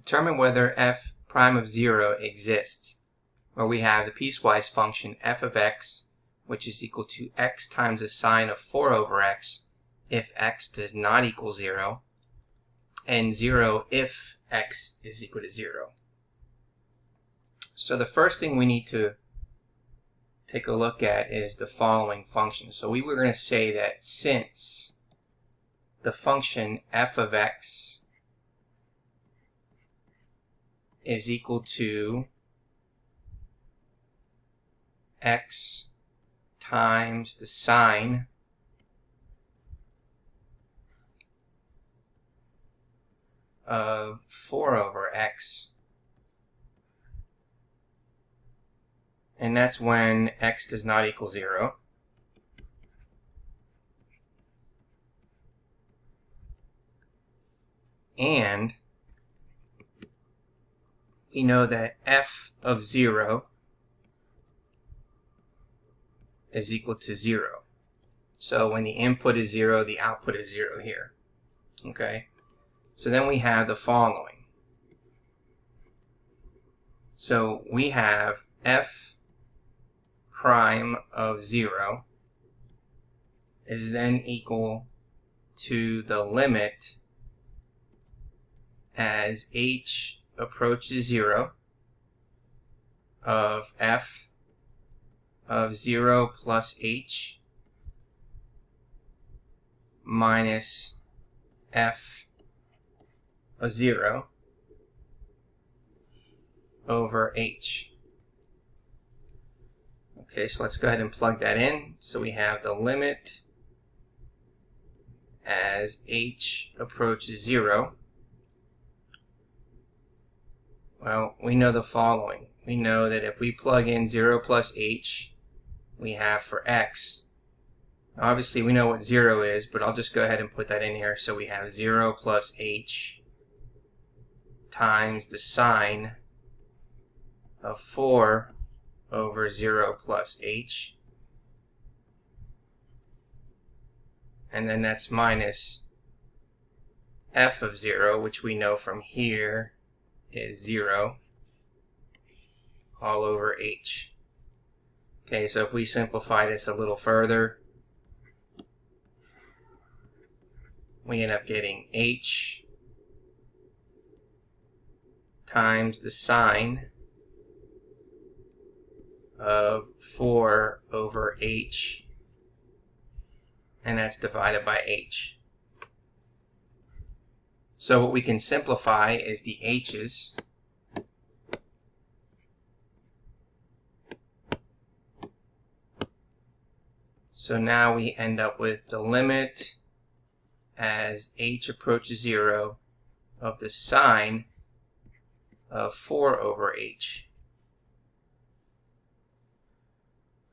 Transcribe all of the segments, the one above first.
Determine whether f prime of 0 exists, where we have the piecewise function f of x, which is equal to x times the sine of 4 over x if x does not equal 0, and 0 if x is equal to 0. So the first thing we need to take a look at is the following function. So we were going to say that since the function f of x is equal to x times the sine of 4 over x, and that's when x does not equal 0. And we know that f of 0 is equal to 0. So when the input is 0, the output is 0 here. Okay? So then we have the following. So we have f prime of 0 is then equal to the limit as h approaches 0 of f of 0 plus h minus f of 0 over h. Okay, so let's go ahead and plug that in. So we have the limit as h approaches 0. Well, we know the following. We know that if we plug in 0 plus h, we have for x. Obviously, we know what 0 is, but I'll just go ahead and put that in here. So we have 0 plus h times the sine of 4 over 0 plus h. And then that's minus f of 0, which we know from here is 0 all over h. Okay, so if we simplify this a little further, we end up getting h times the sine of 4 over h, and that's divided by h. So what we can simplify is the h's. So now we end up with the limit as h approaches 0 of the sine of 4 over h.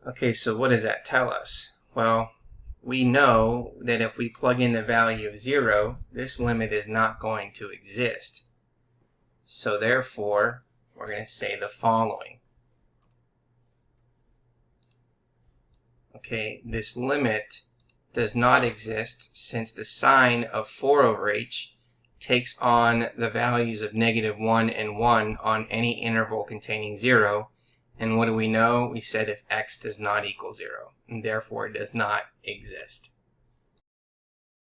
Okay, so what does that tell us? Well, we know that if we plug in the value of 0, this limit is not going to exist. So therefore, we're going to say the following. Okay, this limit does not exist since the sine of 4 over h takes on the values of -1 and 1 on any interval containing 0. And what do we know? We said if x does not equal 0, and therefore it does not exist.